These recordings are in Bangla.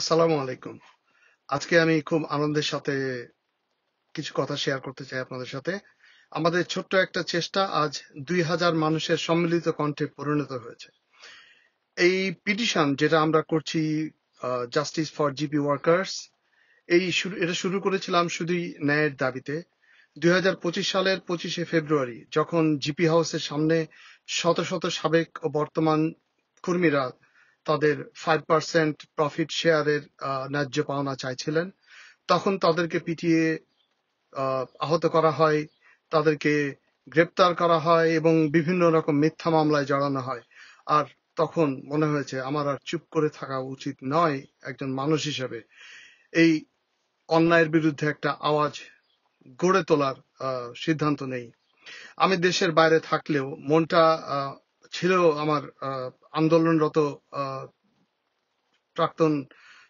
আসসালামু আলাইকুম। আজকে আমি খুব আনন্দের সাথে কিছু কথা শেয়ার করতে চাই আপনাদের সাথে। আমাদের ছোট্ট একটা চেষ্টা আজ ২,০০০ মানুষের সম্মিলিত কণ্ঠে পরিণত হয়েছে। এই পিটিশন যেটা আমরা করছি, জাস্টিস ফর জিপি ওয়ার্কার্স, এটা শুরু করেছিলাম শুধুই ন্যায়ের দাবিতে। ২০২৫ সালের ২৫শে ফেব্রুয়ারি যখন জিপি হাউসের সামনে শত শত সাবেক ও বর্তমান কর্মীরা তাদের 5% প্রফিট শেয়ারের ন্যায্য পাওনা চাইছিলেন, তখন তাদেরকে পিটিয়ে আহত করা হয়, তাদেরকে গ্রেপ্তার করা হয় এবং বিভিন্ন রকম মিথ্যা মামলায় জড়ানো হয়। আর তখন মনে হয়েছে আমার আর চুপ করে থাকা উচিত নয়। একজন মানুষ হিসেবে এই অন্যায়ের বিরুদ্ধে একটা আওয়াজ গড়ে তোলার সিদ্ধান্ত নেই। আমি দেশের বাইরে থাকলেও মনটা ছিল আমার আন্দোলনরত প্রাক্তন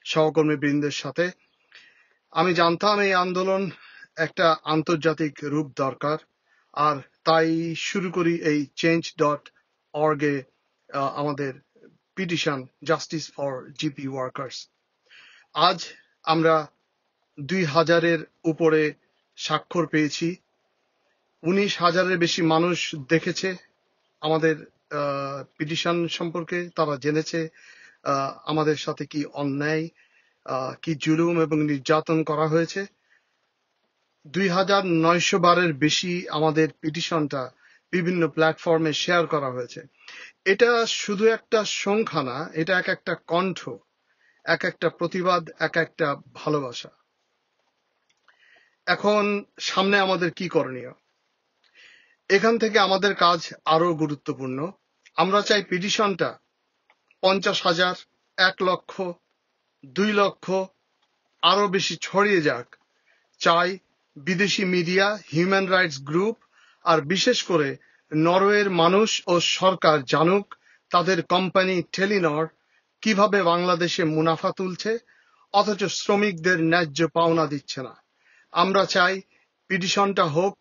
সহকর্মী বৃন্দের সাথে। আমি জানতাম এই আন্দোলন একটা আন্তর্জাতিক রূপ দরকার, আর তাই শুরু করি এই change.org এ আমাদের petition justice for GP workers. আজ আমরা ২,০০০-এর উপরে স্বাক্ষর পেয়েছি। ১৯,০০০-এর বেশি মানুষ দেখেছে আমাদের পিটিশন সম্পর্কে। তারা জেনেছে আমাদের সাথে কি অন্যায়, কি জুলুম এবং নির্যাতন করা হয়েছে। ২,৯০০ বারের বেশি আমাদের পিটিশনটা বিভিন্ন প্ল্যাটফর্মে শেয়ার করা হয়েছে। এটা শুধু একটা সংখ্যা না, এটা এক একটা কণ্ঠ, এক একটা প্রতিবাদ, এক একটা ভালোবাসা। এখন সামনে আমাদের কি করণীয়? এখান থেকে আমাদের কাজ আরো গুরুত্বপূর্ণ। আমরা চাই পিটিশনটা ৫০,০০০, ১ লক্ষ, ২ লক্ষ, আরো বেশি ছড়িয়ে যাক। চাই বিদেশি মিডিয়া, হিউম্যান রাইটস গ্রুপ আর বিশেষ করে নরওয়ের মানুষ ও সরকার জানুক তাদের কোম্পানি টেলিনর কিভাবে বাংলাদেশে মুনাফা তুলছে অথচ শ্রমিকদের ন্যায্য পাওনা দিচ্ছে না। আমরা চাই পিটিশনটা হোক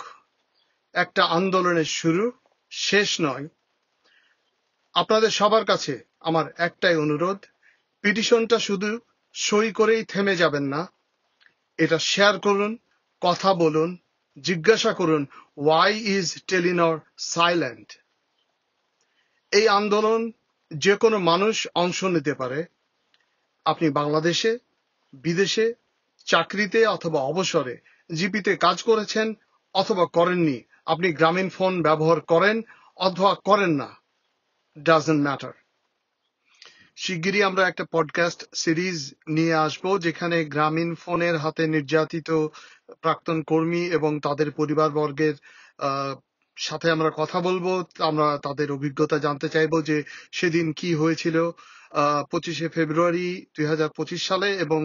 একটা আন্দোলনের শুরু, শেষ নয়। আপনাদের সবার কাছে আমার একটাই অনুরোধ, পিটিশনটা শুধু সই করেই থেমে যাবেন না, এটা শেয়ার করুন, কথা বলুন, জিজ্ঞাসা করুন why is টেলিনর সাইলেন্ট। এই আন্দোলন যে কোনো মানুষ অংশ নিতে পারে। আপনি বাংলাদেশে, বিদেশে, চাকরিতে অথবা অবসরে, জিপিতে কাজ করেছেন অথবা করেননি, আপনি গ্রামীণ ফোন ব্যবহার করেন অথবা করেন না, ডাজন্ট ম্যাটার। শিগগিরই আমরা একটা পডকাস্ট সিরিজ নিয়ে আসব যেখানে গ্রামীণ ফোনের হাতে নির্যাতিত প্রাক্তন কর্মী এবং তাদের পরিবারবর্গের সাথে আমরা কথা বলবো। আমরা তাদের অভিজ্ঞতা জানতে চাইবো যে সেদিন কি হয়েছিল ২৫শে ফেব্রুয়ারি ২০২৫ সালে, এবং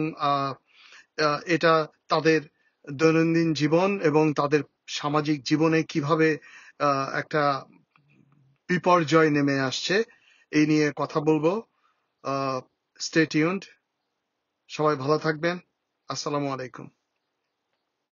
এটা তাদের দৈনন্দিন জীবন এবং তাদের সামাজিক জীবনে কিভাবে একটা বিপর্যয় নেমে আসছে এই নিয়ে কথা বলবো। Stay tuned. সবাই ভালো থাকবেন। আসসালামু আলাইকুম।